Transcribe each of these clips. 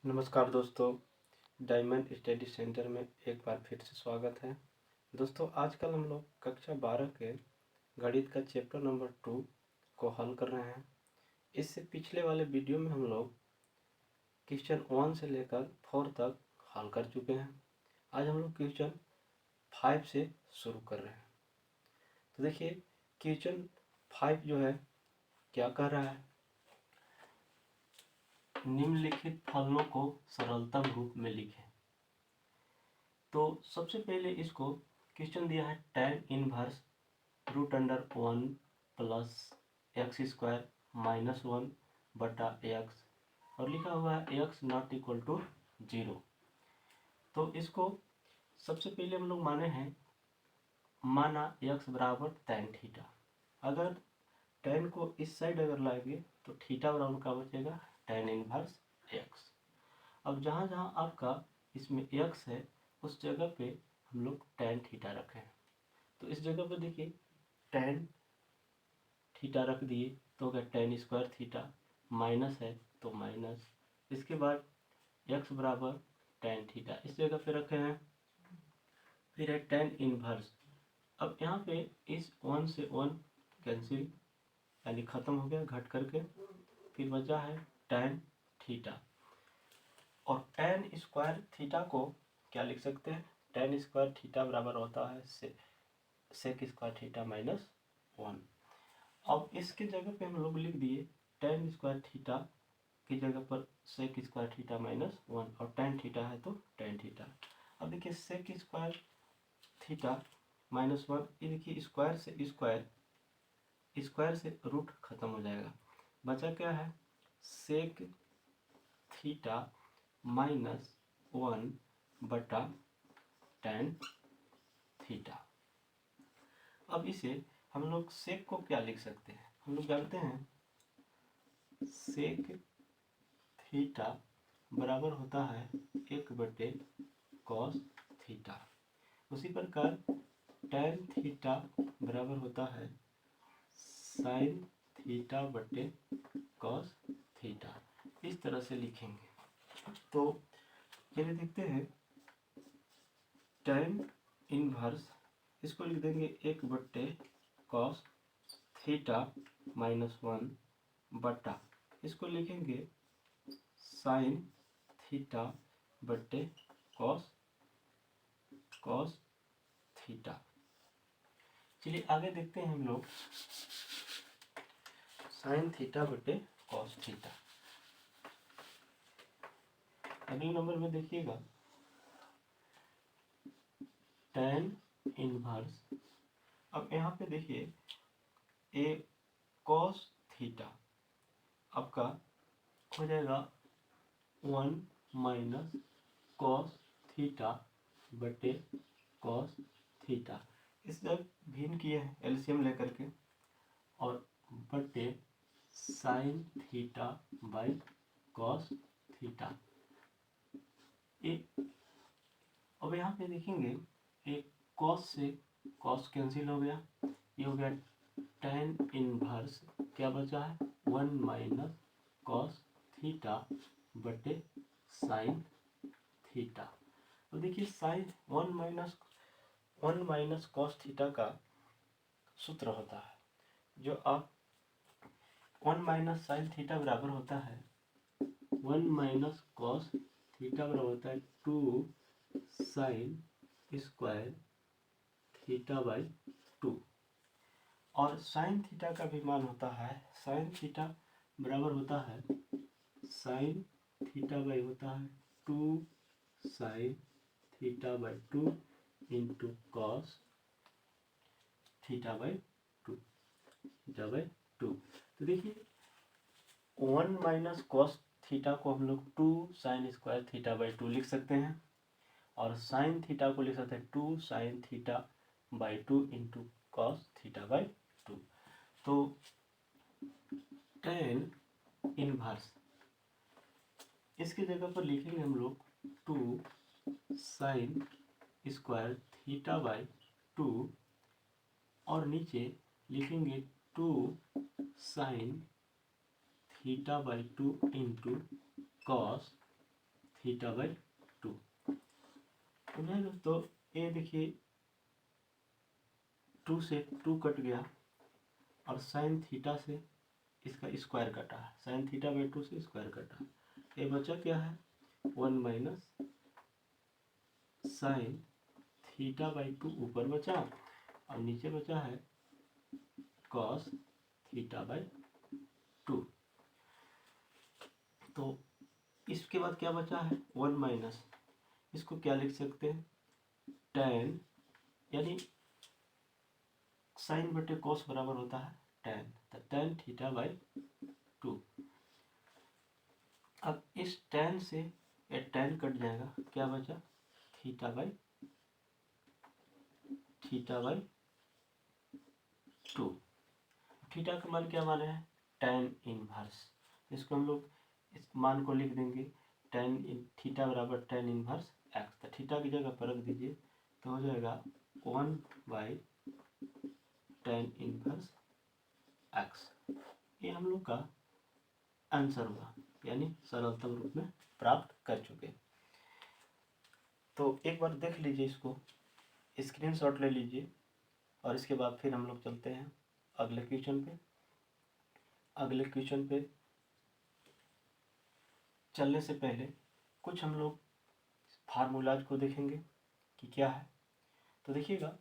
नमस्कार दोस्तों, diamond study centre में एक बार फिर से स्वागत है। दोस्तों, आजकल हम लोग कक्षा 12 के गणित का चैप्टर नंबर 2 को हल कर रहे हैं। इससे पिछले वाले वीडियो में हम लोग क्वेश्चन 1 से लेकर 4 तक हल कर चुके हैं। आज हम लोग क्वेश्चन 5 से शुरू कर रहे हैं। तो देखिए, क्वेश्चन 5 जो है क्या कह रहा है, निम्नलिखित फलनों को सरलतम रूप में लिखें। तो सबसे पहले इसको क्वेश्चन दिया है tan inverse √1 plus x square minus 1 बटा एक्स और लिखा हुआ है x नॉट इक्वल टू 0। तो इसको सबसे पहले हम लोग माना x बराबर tan थीटा। अगर tan को इस साइड अगर लाएंगे तो थीटा बराबर का बचेगा tan इनवर्स x। अब जहाँ जहाँ आपका इसमें x है उस जगह पे हम लोग tan थीटा रखे हैं। तो इस जगह पे देखिए tan थीटा रख दिए तो हो गया tan स्क्वायर थीटा, माइनस है तो माइनस, इसके बाद x बराबर tan थीटा इस जगह पे रखे हैं। फिर है tan इनवर्स। अब यहाँ पे इस 1 से 1 कैंसिल यानी ख़त्म हो गया घट करके, फिर बचा है tan थीटा। और tan स्क्वायर थीटा को क्या लिख सकते हैं, tan स्क्वायर थीटा बराबर होता है सेक स्क्वायर थीटा माइनस 1। अब इसके जगह पे हम लोग लिख दिए tan स्क्वायर थीटा की जगह पर सेक स्क्वायर थीटा माइनस 1 और tan थीटा है तो tan थीटा। अब देखिए सेक स्क्वायर थीटा माइनस 1, ये देखिए स्क्वायर से स्क्वायर से रूट खत्म हो जाएगा, बचा क्या है सेक थीटा माइनस 1 बटा tan थीटा। अब इसे हम लोग सेक को क्या लिख सकते हैं, हम लोग जानते हैं सेक थीटा बराबर होता है 1/cos थीटा। उसी प्रकार tan थीटा बराबर होता है sin थीटा बटे cos थीटा। इस तरह से लिखेंगे। तो चलिए देखते हैं tan इनवर्स, इसको लिख देंगे 1/cos थीटा माइनस 1 बटा, इसको लिखेंगे साइन थीटा बटे कॉस थीटा। चलिए आगे देखते हैं हम लोग साइन थीटा बटे कॉस थीटा। अगले नंबर में देखिएगा tan इनवर्स। अब यहाँ पे देखिए ए कॉस थीटा आपका हो जाएगा 1 माइनस कॉस थीटा बटे कॉस थीटा। इस जगह भिन्न किए हैं एलसीएम लेकर के, और बटे sign theta by cos theta. अब यहाँ पे देखेंगे एक कॉस से कॉस कैंसिल हो गया, ये हो गया tan इनवर्स, क्या बचा है 1 माइनस कॉस थीटा बटे साइन थीटा। अब देखिए साइन 1 माइनस कॉस थीटा का सूत्र होता है जो आप 1 माइनस साइन थीटा बराबर होता है 1 माइनस कॉस थीटा बराबर होता है 2 साइन स्क्वायर थीटा बाई 2। और साइन थीटा का भी मान होता है, साइन थीटा बराबर होता है साइन थीटा बाई होता है 2 sign theta by 2 into cos theta by 2 theta by 2। तो देखिए 1 माइनस कॉस थीटा को हम लोग 2 साइन स्क्वायर थीटा बाई 2 लिख सकते हैं, और साइन थीटा को लिख सकते हैं 2 sign theta by 2 into cos theta by 2। तो tan इनवर्स इसकी जगह पर लिखेंगे हम लोग 2 साइन स्क्वायर थीटा बाई 2, और नीचे लिखेंगे 2 sign theta by 2 into cos theta by 2। तो नहीं दोस्तों, ये देखिए 2 से 2 कट गया और साइन थीटा से इसका स्क्वायर कटा है, साइन थीटा बाई 2 से स्क्वायर कटा। ये बचा क्या है, 1 माइनस साइन थीटा बाई 2 ऊपर बचा और नीचे बचा है कॉस थीटा बाई 2। तो इसके बाद क्या बचा है, 1 माइनस, इसको क्या लिख सकते हैं, tan, यानी साइन बटे कॉस बराबर होता है tan, तो tan थीटा बाई 2। अब इस tan से ये tan कट जाएगा, क्या बचा, थीटा बाई 2। थीटा का मान क्या माने हैं, tan इनवर्स। इसको हम लोग इस मान को लिख देंगे, tan थीटा बराबर tan इनवर्स x। तो थीटा की जगह पर रख दीजिए, तो हो जाएगा 1 बाई tan इनवर्स x। ये हम लोग का आंसर हुआ, यानी सरलतम रूप में प्राप्त कर चुके। तो एक बार देख लीजिए, इसको स्क्रीनशॉट ले लीजिए और इसके बाद फिर हम लोग चलते हैं अगले क्वेश्चन पे। अगले क्वेश्चन पे चलने से पहले कुछ हम लोग फार्मूलाज को देखेंगे कि क्या है। तो देखिएगा,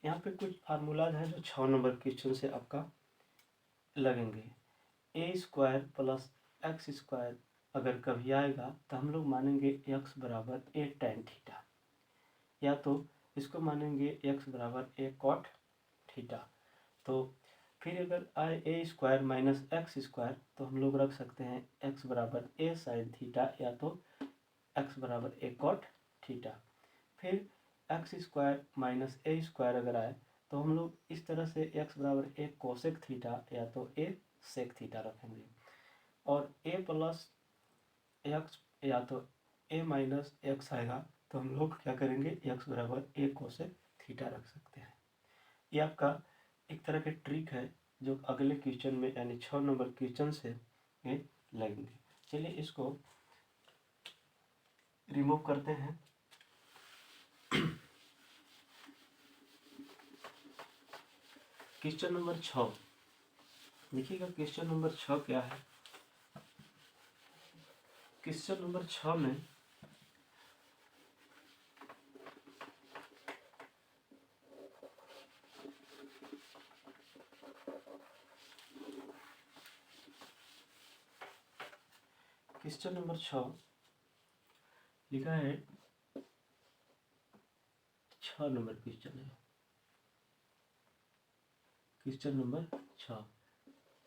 यहाँ पे कुछ फार्मूलाज हैं जो 6 नंबर क्वेश्चन से आपका लगेंगे। ए स्क्वायर प्लस एक्स स्क्वायर अगर कभी आएगा तो हम लोग मानेंगे x बराबर ए tan थीटा, या तो इसको मानेंगे x बराबर ए कॉट थीटा। तो फिर अगर आए ए स्क्वायर माइनस एक्स स्क्वायर तो हम लोग रख सकते हैं x बराबर ए साइन थीटा, या तो x बराबर ए कॉट थीटा। फिर एक्स स्क्वायर माइनस ए स्क्वायर अगर आए तो हम लोग इस तरह से x बराबर ए कोसेक थीटा, या तो ए सेक थीटा रखेंगे। और a प्लस एक्स या तो a माइनस एक्स आएगा तो हम लोग क्या करेंगे, x बराबर ए कोसेक थीटा रख सकते हैं। ये आपका एक तरह के ट्रिक है जो अगले क्वेश्चन में, यानी 6 नंबर क्वेश्चन से ये लगेंगे। चलिए इसको रिमूव करते हैं। क्वेश्चन नंबर 6 देखिएगा, क्वेश्चन नंबर 6 क्या है। क्वेश्चन नंबर 6 में क्वेश्चन नंबर 6 लिखा है, 6 नंबर क्वेश्चन है। Question number 6,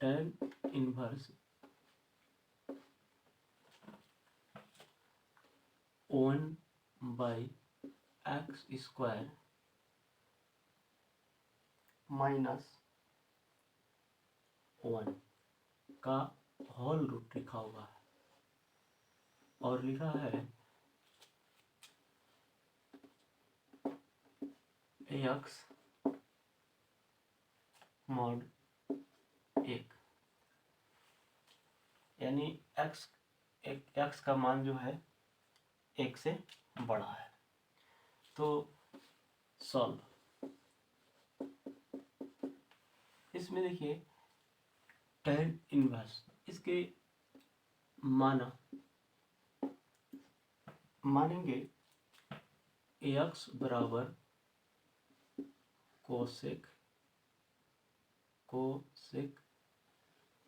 tan inverse 1 by x square minus 1 का होल रूट लिखा हुआ है और लिखा है एक्स मॉड 1, यानी एक्स का मान जो है 1 से बड़ा है। तो सॉल्व, इसमें देखिए tan इनवर्स, इसके मानेंगे एक्स बराबर कोसेक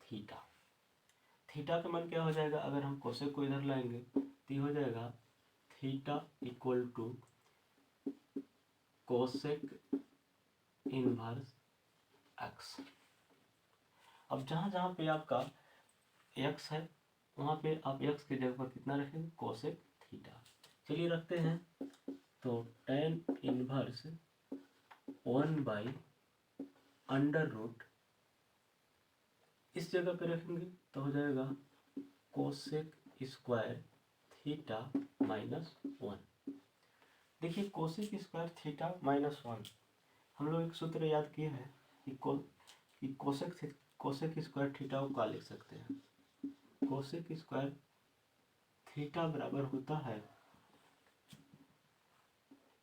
थीटा। थीटा का मान क्या हो जाएगा, अगर हम कोसेक को इधर लाएंगे तो हो जाएगा theta equal to cosec inverse x. अब जहाँ जहाँ पे आपका एक्स है वहाँ पे आप एक्स की जगह पर कितना रखेंगे, कोसेक थीटा। चलिए रखते हैं, तो tan inverse 1 by under root इस जगह पे रखेंगे तो हो जाएगा कोसेक स्क्वायर थीटा माइनस 1। देखिए कोसेक स्क्वायर थीटा माइनस 1, हम लोग एक सूत्र याद किए हैं कि कोसेक स्क्वायर थीटा को क्या लिख सकते हैं, कोसेक स्क्वायर थीटा बराबर होता है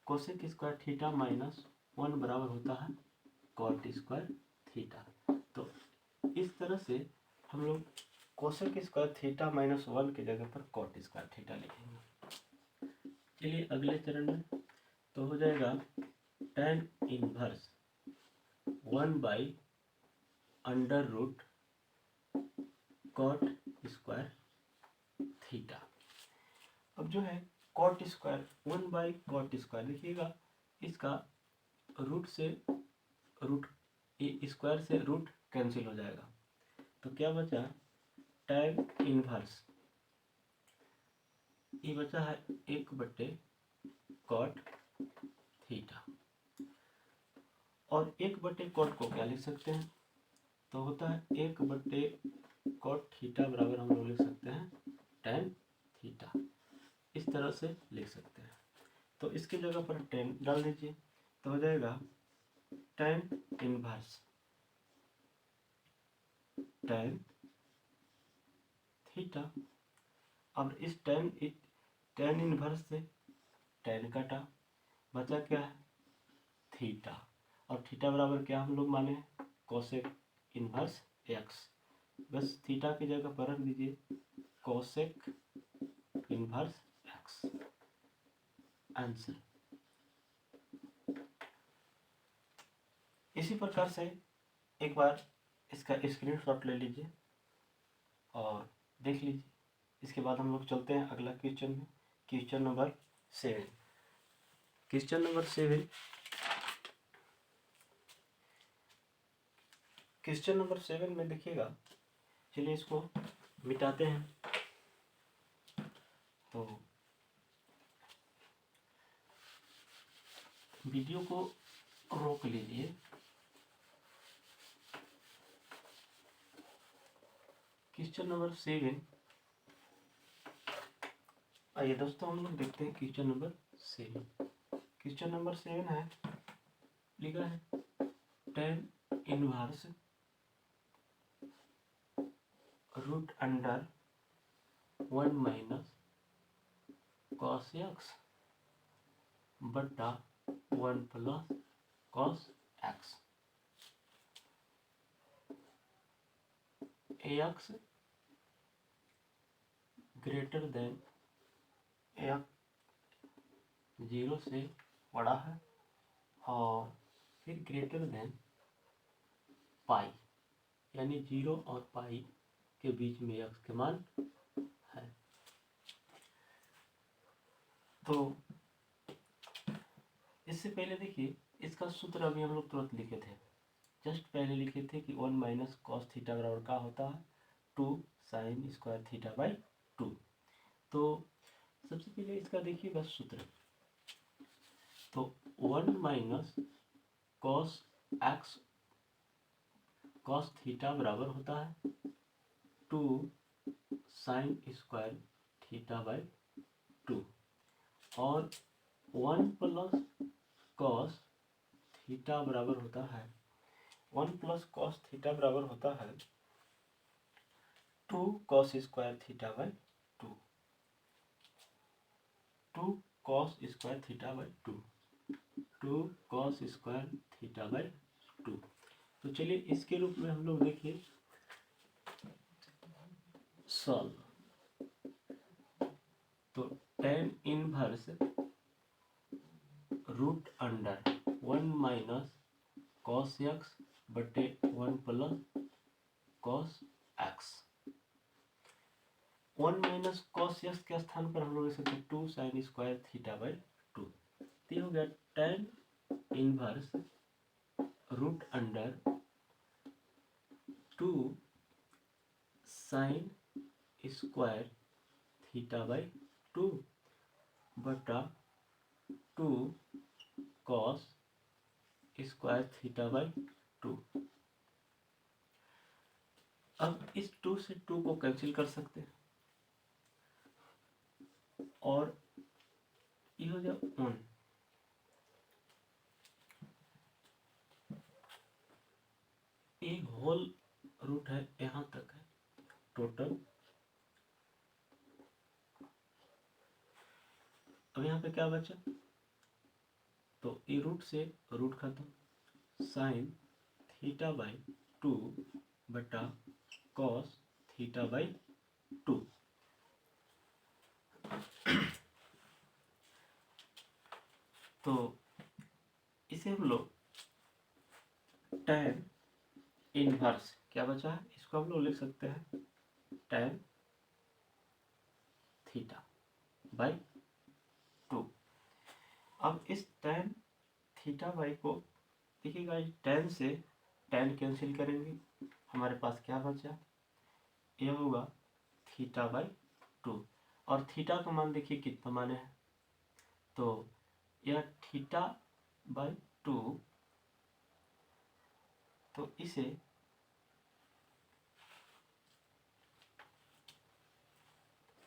कोसेक स्क्वायर थीटा माइनस 1 बराबर होता है कॉट स्क्वायर थीटा। तो इस तरह से हम लोग कोसेक स्क्वायर थीटा माइनस 1 की जगह पर कॉट स्क्वायर थीटा लिखेंगे। चलिए अगले चरण में तो हो जाएगा tan inverse 1 by under root cot square theta. अब जो है cot square 1 by cot square, देखिएगा इसका रूट से रूट स्क्वायर से रूट कैंसिल हो जाएगा, तो क्या बचा tan इनवर्स, ये बचा है 1/कॉट थीटा। और 1/कॉट को क्या लिख सकते हैं, तो होता है 1/कॉट थीटा बराबर हम लोग लिख सकते हैं tan थीटा। इस तरह से लिख सकते हैं। तो इसकी जगह पर tan डाल दीजिए, तो हो जाएगा tan इनवर्स tan थीटा। अब इस tan इनवर्स से tan कटा, बचा क्या है थीटा, और थीटा बराबर क्या हम लोग माने कोसेक इनवर्स एक्स। बस थीटा की जगह पर रख दीजिए कोसेक इनवर्स एक्स, आंसर। इसी प्रकार से एक बार इसका स्क्रीनशॉट ले लीजिए और देख लीजिए। इसके बाद हम लोग चलते हैं अगला क्वेश्चन में, question number 7। Question number 7, question number 7 में देखिएगा, चलिए इसको मिटाते हैं। तो वीडियो को रोक लीजिए। क्वेश्चन नंबर 7, आइए दोस्तों हम लोग देखते हैं क्वेश्चन नंबर 7। क्वेश्चन नंबर 7 है, लिखा है tan inverse root under 1 minus cos x बटा 1 plus cos x. X greater than x 0 से बड़ा है और फिर ग्रेटर देन पाई, यानी 0 और पाई के बीच में एक्स के मान है। तो इससे पहले देखिए इसका सूत्र अभी हम लोग तुरंत लिखे थे, जस्ट पहले लिखे थे कि 1 माइनस कॉस थीटा बराबर क्या होता है 2 साइन स्क्वायर थीटा बाई 2। तो सबसे पहले इसका देखिए बस सूत्र, तो 1 minus cos x cos theta बराबर होता है 2 साइन स्क्वायर थीटा बाई 2, और 1 प्लस कॉस थीटा बराबर होता है 1 प्लस कॉस थीटा बराबर होता है 2 cos square theta by 2, 2 cos square theta by 2, 2 cos square theta by 2। तो चलिए इसके रूप में हम लोग देखिए सॉल्व। तो tan inverse root under 1 minus cos x बटे 1 plus cos x. 1 minus cos x के स्थान पर हम लोग लिख सकते हैं 2 साइन स्क्वायर थीटा बाई 2। तो ये हो गया tan inverse root under 2 sine square theta by 2 बटा 2 कॉस स्क्वायर थीटा बाई 2। अब इस 2 से 2 को कैंसिल कर सकते हैं और ये हो जाए 1। एक होल रूट है यहाँ तक है टोटल अब यहाँ पे क्या बचा, तो ए रूट से रूट खत्म, साइन थीटा बाई 2 बटा कॉस थीटा बाई 2। तो इसे हम लोग tan इनवर्स, क्या बचा है, इसको हम लोग लिख सकते हैं tan थीटा बाई 2। अब इस tan थीटा बाई को देखिएगा, tan से tan कैंसिल करेंगे, हमारे पास क्या बचा, यह होगा थीटा बाई 2। और थीटा का मान देखिए कितना माने है, तो यह थीटा बाई 2, तो इसे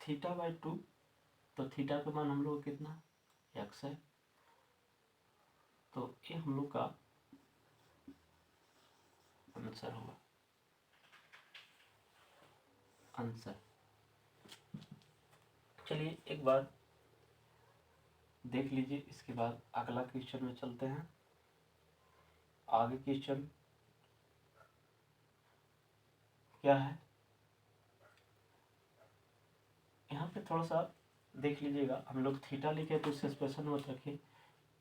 थीटा बाई 2, तो थीटा का मान हम लोग कितना x है, तो ये हम लोग का आंसर होगा, आंसर। चलिए एक बार देख लीजिए, इसके बाद अगला क्वेश्चन में चलते हैं। आगे क्वेश्चन क्या है, यहाँ पे थोड़ा सा देख लीजिएगा, हम लोग थीटा लिखे तो इससे स्पेशल मत रखिए,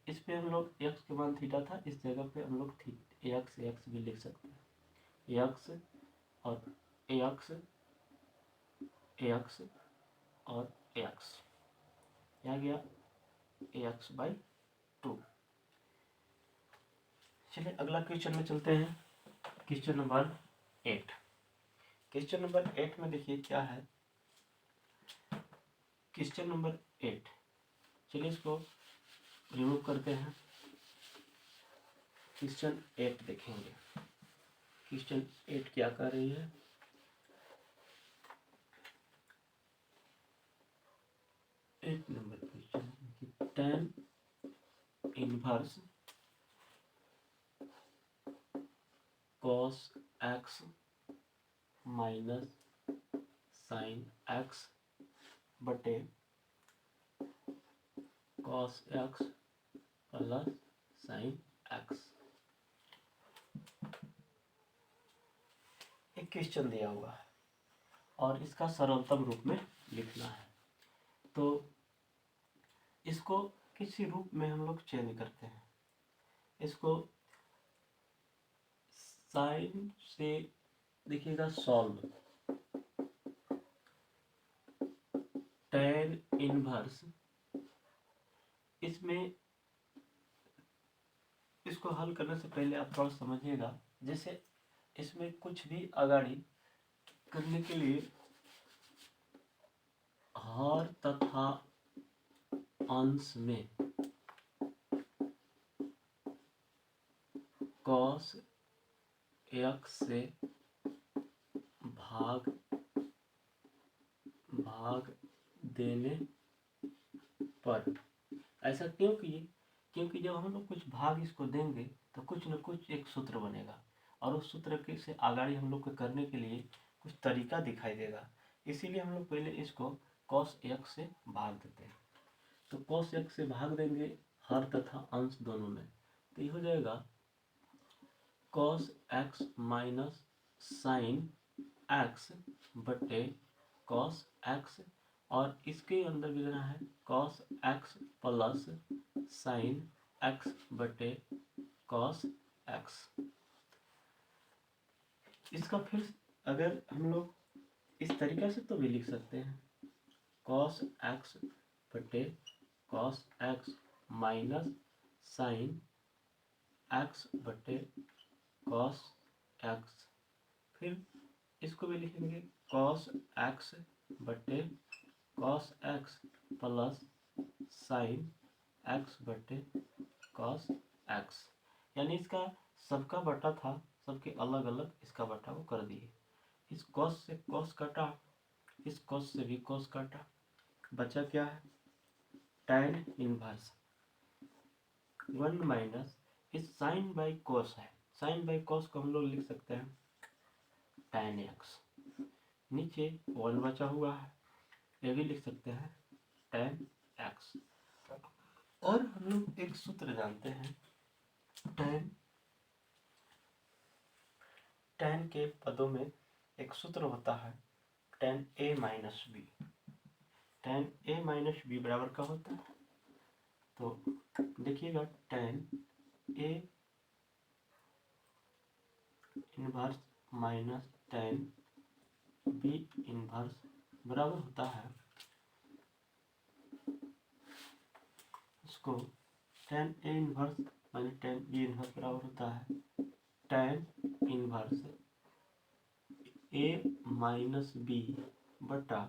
इस पे हम लोग x के मान थीटा था, इस जगह पे हम लोग x भी लिख सकते हैं, x और x और x, यहाँ गया x बाई 2। चलिए अगला क्वेश्चन में चलते हैं, क्वेश्चन नंबर 8। क्वेश्चन नंबर 8 में देखिए क्या है, क्वेश्चन नंबर 8, चलिए इसको रिमूव करते हैं, क्वेश्चन 8 देखेंगे, क्वेश्चन 8 क्या कर रही है, एक number question, tan inverse cos x minus sine x बटे cos x plus sine x। एक क्वेश्चन दिया हुआ है और इसका सरलतम रूप में लिखना है, तो इसको किसी रूप में हम लोग चेंज करते हैं, इसको साइन से देखिएगा सॉल्व, tan इनवर्स, इसमें इसको हल करने से पहले आप थोड़ा समझिएगा, जैसे इसमें कुछ भी आगाड़ी करने के लिए हर तथा अंश में cos x से भाग देने पर, ऐसा क्यों किए, क्योंकि जब हम लोग कुछ भाग इसको देंगे तो कुछ न कुछ एक सूत्र बनेगा, और उस सूत्र के से आगाड़ी हम लोग को करने के लिए कुछ तरीका दिखाई देगा, इसीलिए हम लोग पहले इसको cos x से भाग देते हैं। तो cos x से भाग देंगे हर तथा अंश दोनों में, तो ये हो जाएगा cos x minus sine x बटे cos x, और इसके अंदर भी देना है cos x plus sine x बटे cos x। इसका फिर अगर हम लोग इस तरीका से तो भी लिख सकते हैं, cos x बटे cos x minus sine x बटे cos x, फिर इसको भी लिखेंगे cos x बटे cos x plus sine x बटे cos x, यानी इसका सबका बटा था, सबके अलग अलग इसका बटा वो कर दिए, इस cos से cos काटा, इस cos से भी cos काटा, बचा क्या है tan इनवर्स 1 माइनस इस साइन बाई cos है, साइन बाई cos को हम लोग लिख सकते हैं tan x, नीचे 1 बचा हुआ है, ये भी लिख सकते हैं tan x, और हम लोग एक सूत्र जानते हैं, tan के पदों में एक सूत्र होता है tan a minus B. tan a minus B बराबर का होता है, तो देखिएगा tan a inverse minus tan b inverse बराबर होता है, उसको tan a inverse minus tan b inverse बराबर होता है tan inverse a minus B बटा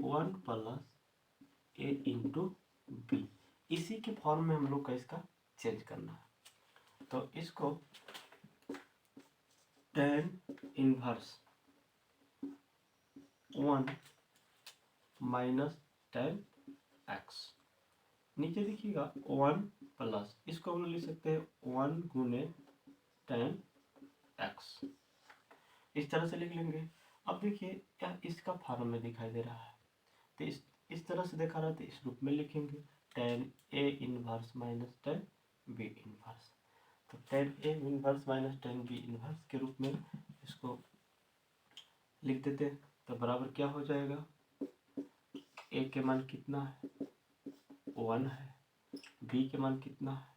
1 प्लस a इंटू बी। इसी के फॉर्म में हम लोग का इसका चेंज करना है, तो इसको tan inverse 1 minus tan x, नीचे देखिएगा 1 प्लस, इसको हम लोग लिख सकते हैं 1 गुने tan x, इस तरह से लिख लेंगे। अब देखिए यह इसका फॉर्म में दिखाई दे रहा है, तो इस तरह से देखा रहा, तो इस रूप में लिखेंगे tan a inverse minus tan b inverse. तो tan a inverse minus tan b inverse के रूप में इसको लिख देते हैं, तो बराबर क्या हो जाएगा, a के मान कितना है 1 है, b के मान कितना है,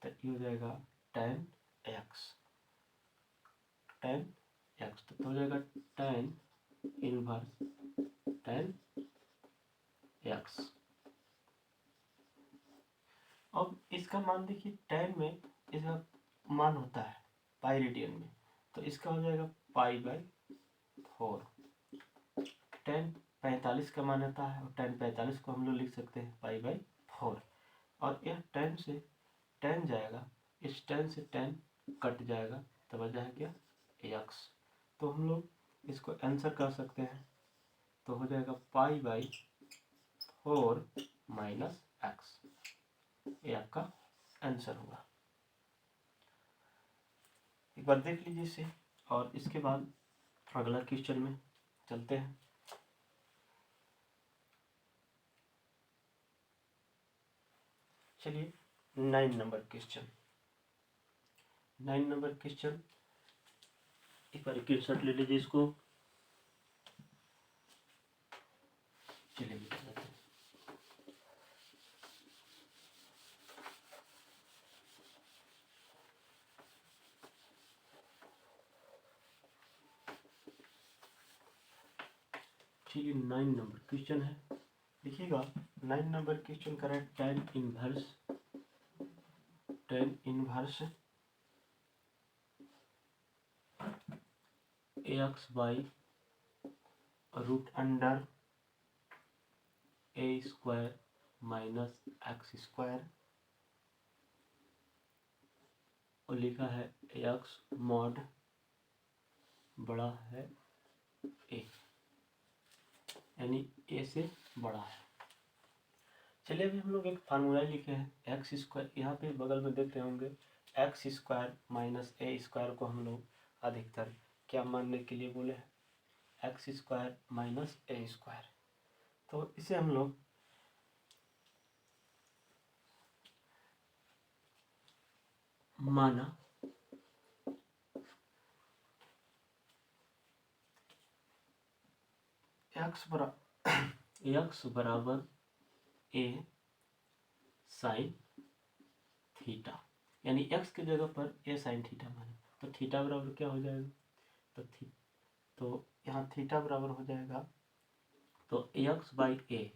तो ये हो जाएगा tan x, तो हो जाएगा tan इनवर्स tan x। अब इसका मान देखिए, tan में इसका मान होता है पाई रेडियन में, तो इसका हो जाएगा π/4। tan 45 का मान आता है, और tan 45 को हम लोग लिख सकते हैं π/4, और यह tan से tan जाएगा, इस tan से tan कट जाएगा, तो बचा है क्या x। तो हम लोग इसको आंसर कर सकते हैं, तो हो जाएगा π/4 माइनस x, ये आपका आंसर होगा। एक बार देख लीजिए इसे, और इसके बाद अगला क्वेश्चन में चलते हैं। चलिए 9 नंबर क्वेश्चन, 9 नंबर क्वेश्चन, एक बार स्क्रीनशॉट ले लीजिए इसको। चलिए बता देते हैं। चलिए 9 नंबर क्वेश्चन है, देखिएगा 9 नंबर क्वेश्चन का है tan inverse ax by root under a square minus x square, और लिखा है x मॉड बड़ा है a, यानी a से बड़ा है। चलिए अभी हम लोग एक फार्मूला लिखे हैं एक्स स्क्वायर, यहाँ पे बगल में देखते होंगे एक्स स्क्वायर माइनस ए स्क्वायर को हम लोग अधिकतर क्या मानने के लिए बोले हैं, एक्स स्क्वायर माइनस ए स्क्वायर। तो इसे हम लोग माना एक्स बराबर ए साइन थीटा, यानी एक्स की जगह पर ए साइन थीटा माने, तो थीटा बराबर क्या हो जाएगा, तो यहाँ थीटा बराबर हो जाएगा, तो एक्स बाई ए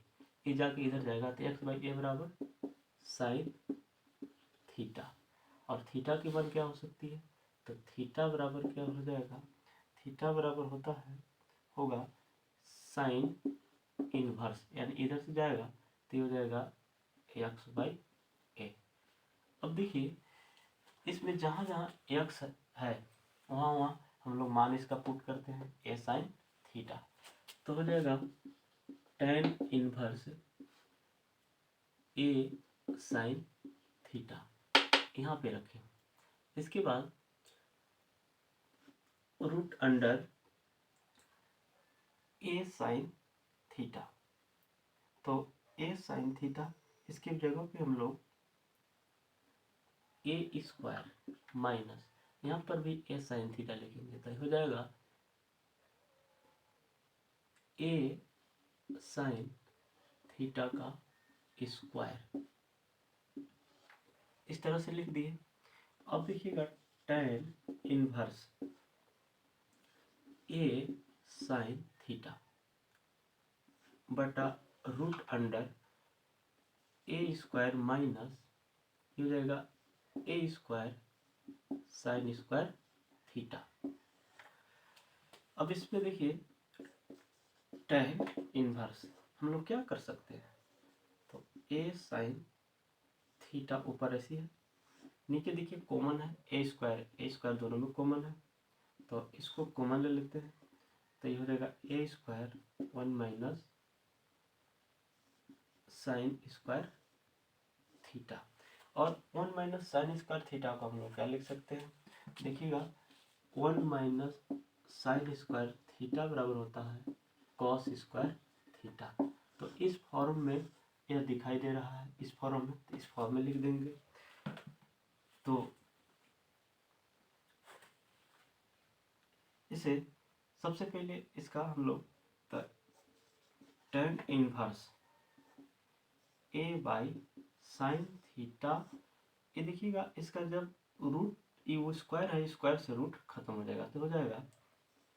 जाके इधर जाएगा, तो एक्स बाई ए बराबर साइन थीटा, और थीटा की मान क्या हो सकती है, तो थीटा बराबर क्या हो जाएगा, थीटा बराबर होगा साइन इनवर्स, यानी इधर से जाएगा तो ये हो जाएगा एक्स बाई ए। अब देखिए इसमें जहाँ जहाँ एक्स है वहाँ वहाँ हम लोग मान इसका पुट करते हैं ए साइन थीटा, तो हो जाएगा tan इनवर्स ए साइन थीटा, यहाँ पे रखें। इसके बाद रूट अंडर ए साइन थीटा, तो ए साइन थीटा इसकी जगह पे हम लोग ए स्क्वायर माइनस, यहाँ पर भी ए साइन थीटा लिखेंगे तो हो जाएगा ए साइन थीटा का स्क्वायर, इस तरह से लिख दिए। अब देखिएगा tan इनवर्स ए साइन थीटा बटा रूट अंडर ए स्क्वायर माइनस हो जाएगा a square sine square theta. अब इसमें देखिए tan इनवर्स हम लोग क्या कर सकते हैं, तो ए साइन थीटा ऊपर ऐसी है, नीचे देखिए कॉमन है ए स्क्वायर दोनों में कॉमन है, तो इसको कॉमन ले लेते हैं तो ये हो जाएगा a square 1 minus sine square theta. और 1 माइनस साइन स्क्वायर थीटा को हम लोग क्या लिख सकते हैं, देखिएगा 1 माइनस साइन स्क्वायर थीटा बराबर होता है कॉस स्क्वायर थीटा। तो इस फॉर्म में यह दिखाई दे रहा है, इस फॉर्म में, तो इस फॉर्म में लिख देंगे। तो इसे सबसे पहले इसका हम लोग tan inverse A by sine theta, ये देखिएगा इसका जब रूट, ये वो स्क्वायर है, स्क्वायर से रूट खत्म हो जाएगा तो हो जाएगा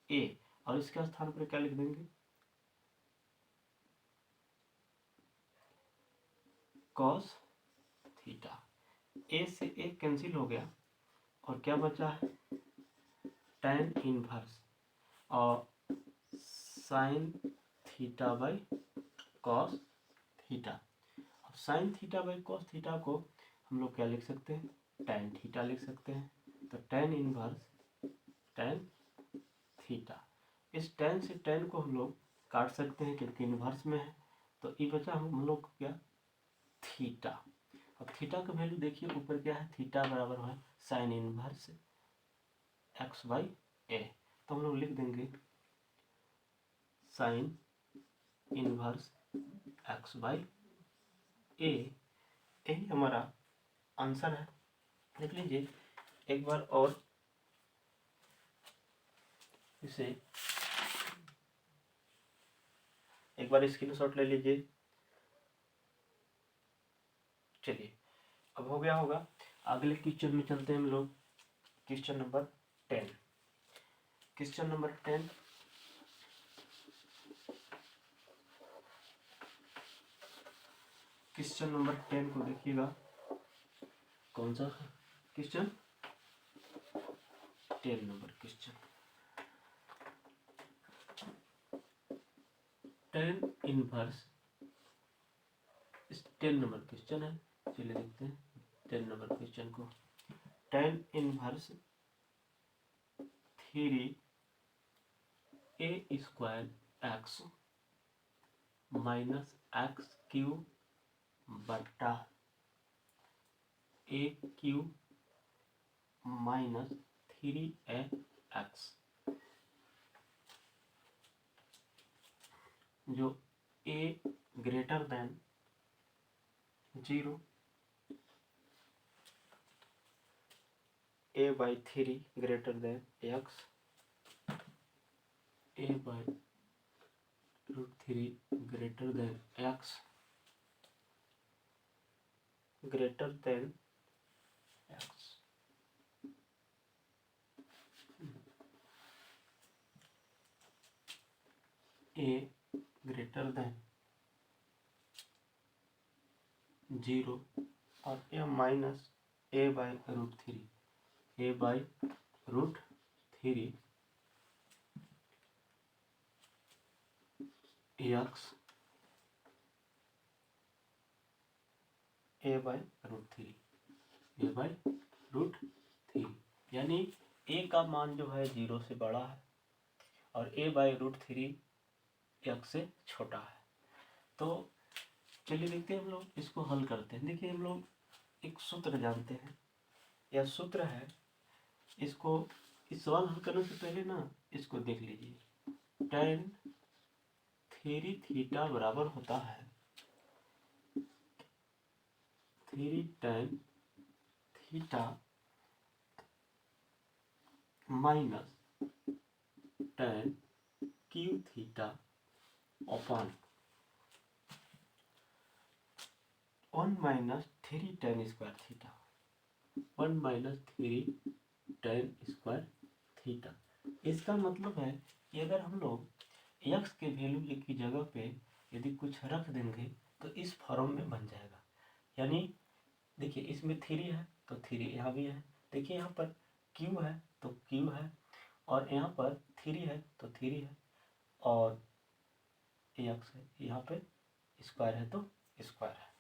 ए, और इसके स्थान पर क्या लिख देंगे कॉस थीटा। ए से ए कैंसिल हो गया और क्या बचा है tan इनवर्स और sine theta by cos theta. अब sine theta by cos theta को हम लोग क्या लिख सकते हैं, tan थीटा लिख सकते हैं। तो tan इनवर्स tan थीटा, इस tan से tan को हम लोग काट सकते हैं क्योंकि इनवर्स में है, तो ये बचा हम लोग क्या थीटा। अब थीटा का वैल्यू देखिए ऊपर क्या है, थीटा बराबर है साइन इनवर्स एक्स बाई ए, तो हम लोग लिख देंगे साइन इनवर्स एक्स बाई ए, यही हमारा आंसर है। देख लीजिए एक बार और इसे एक बार स्क्रीनशॉट ले लीजिए। चलिए अब हो गया होगा, अगले क्वेश्चन में चलते हैं हम लोग। Question number 10, question number 10 question number 10 को देखिएगा, कौन सा question, 10 number question, tan inverse 10 number question है। चलिए देखते हैं 10 नंबर क्वेश्चन को। tan inverse 3 a square x minus x cube बटा ए क्यूब माइनस 3x, जो a greater than 0, a by 3 greater than x, a by √3 greater than x greater than x, a greater than 0 और a minus a by √3, a by √3 x a by √3, a by √3, यानी a का मान जो है 0 से बड़ा है और a बाई √3 x से छोटा है। तो चलिए देखते हैं हम लोग इसको हल करते हैं। देखिए हम लोग एक सूत्र जानते हैं, यह सूत्र है, इसको इस सवाल हल करने से पहले ना इसको देख लीजिए। tan 3 थीटा बराबर होता है 3 tan theta minus tan Q theta upon 1 minus 3 tan square theta, 1 minus 3 tan square theta. इसका मतलब है कि अगर हम लोग x के वैल्यू की जगह पे यदि कुछ रख देंगे तो इस फॉर्म में बन जाएगा। यानी देखिए इसमें 3 है तो 3 यहाँ भी है, देखिए यहाँ पर q है तो q है, और यहाँ पर 3 है तो 3 है, और x है यहाँ पे स्क्वायर है तो स्क्वायर है।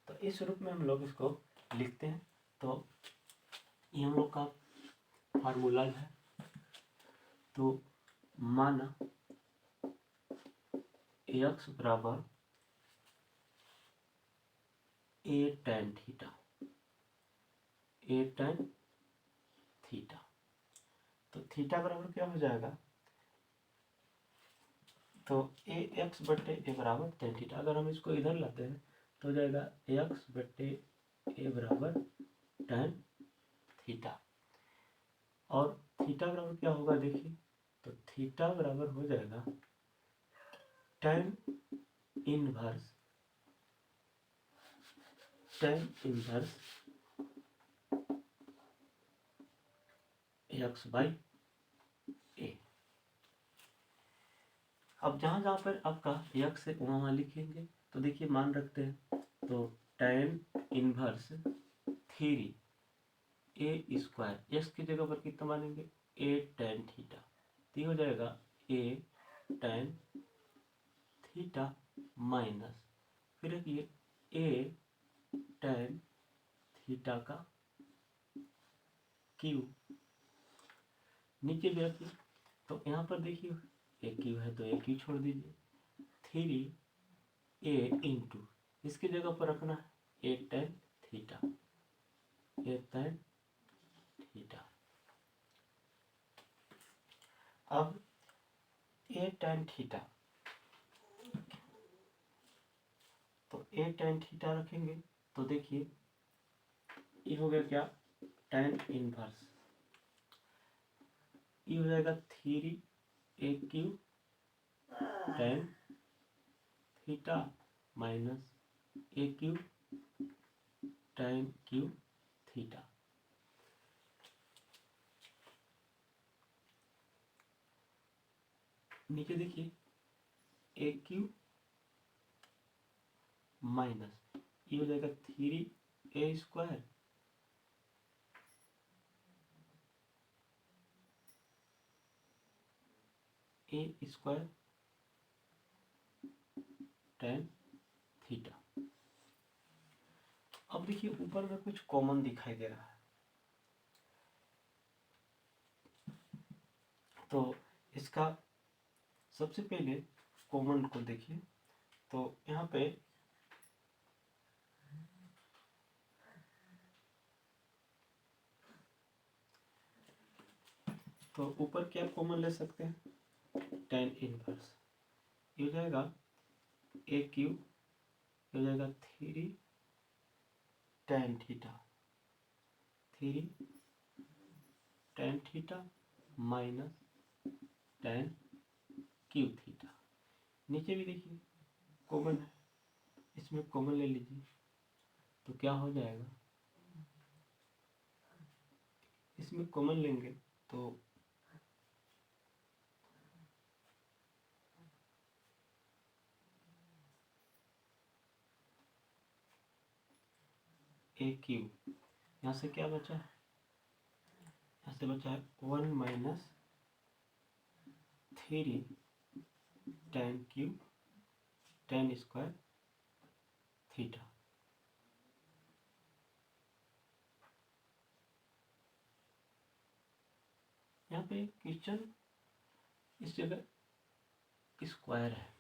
तो इस रूप में हम लोग इसको लिखते हैं। तो ये हम लोग का फार्मूला है। तो माना x बराबर a tan theta, a tan theta, तो थीटा बराबर क्या हो जाएगा, तो ए एक्स बट्टे ए बराबर टेन थीटा। अगर हम इसको इधर लाते हैं तो हो जाएगा एक्स बट्टे ए बराबर टेन थीटा, और थीटा बराबर क्या होगा देखिए, तो थीटा बराबर हो जाएगा टेन इनवर्स एक्स बाई ए। अब जहाँ जहाँ पर आपका एक्स है वहाँ लिखेंगे। तो देखिए मान रखते हैं, तो tan inverse 3 a square, x की जगह पर कितना मानेंगे ए टेन थीटा, तो ये हो जाएगा ए टेन थीटा माइनस, फिर ये ए टेन थीटा का क्यू, नीचे भी रखिए। तो यहाँ पर देखिए ए क्यू है तो ए क्यू छोड़ दीजिए, 3 ए इंटू इसकी जगह पर रखना है ए टेन थीटा, ए टेन थीटा। अब ए टेन थीटा, तो ए टेन थीटा रखेंगे तो देखिए ये हो गया क्या, टेन इनवर्स, ये हो जाएगा 3 ए क्यू टेन थीटा माइनस ए क्यू टेन क्यू थीटा। नीचे देखिए ए क्यू माइनस ये हो जाएगा 3 a square A square tan theta. अब देखिए ऊपर में कुछ कॉमन दिखाई दे रहा है, तो इसका सबसे पहले कॉमन को देखिए। तो यहाँ पे तो ऊपर क्या कॉमन ले सकते हैं, टेन इनवर्स, ये हो जाएगा ए क्यू, हो जाएगा 3 tan theta, 3 tan theta minus ten Q theta. नीचे भी देखिए कॉमन है, इसमें कॉमन ले लीजिए तो क्या हो जाएगा, इसमें कॉमन लेंगे तो ए क्यू, यहाँ से क्या बचा है, यहाँ से बचा है 1 minus 3 ten Q ten square theta. यहाँ पे क्वेश्चन इस जगह स्क्वायर है,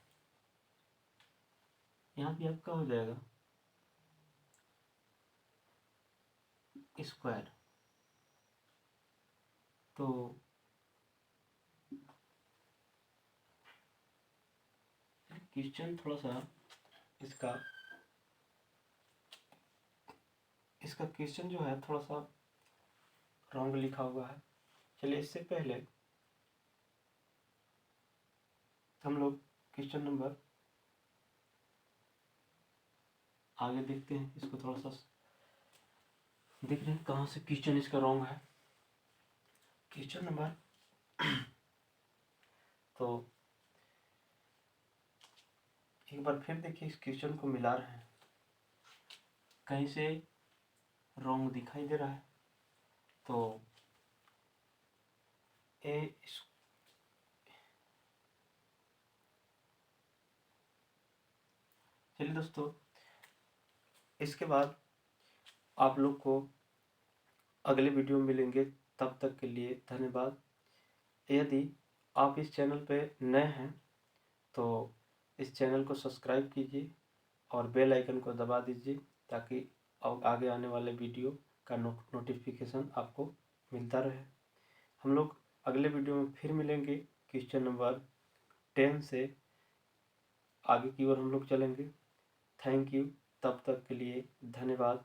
यहाँ भी आपका हो जाएगा स्क्वायर, तो क्वेश्चन थोड़ा सा इसका इसका क्वेश्चन जो है थोड़ा सा रॉन्ग लिखा हुआ है। चलिए इससे पहले हम लोग क्वेश्चन नंबर आगे देखते हैं। इसको थोड़ा सा देख रहे हैं कहाँ से क्वेश्चन इसका रॉन्ग है। क्वेश्चन नंबर तो एक बार फिर देखिए, इस क्वेश्चन को मिला रहे हैं, कहीं से रॉन्ग दिखाई दे रहा है। तो चलिए दोस्तों, इसके बाद आप लोग को अगले वीडियो में मिलेंगे। तब तक के लिए धन्यवाद। यदि आप इस चैनल पे नए हैं तो इस चैनल को सब्सक्राइब कीजिए और बेल आइकन को दबा दीजिए, ताकि आगे आने वाले वीडियो का नोटिफिकेशन आपको मिलता रहे। हम लोग अगले वीडियो में फिर मिलेंगे। क्वेश्चन नंबर 10 से आगे की ओर हम लोग चलेंगे। Thank you. तब तक के लिए धन्यवाद।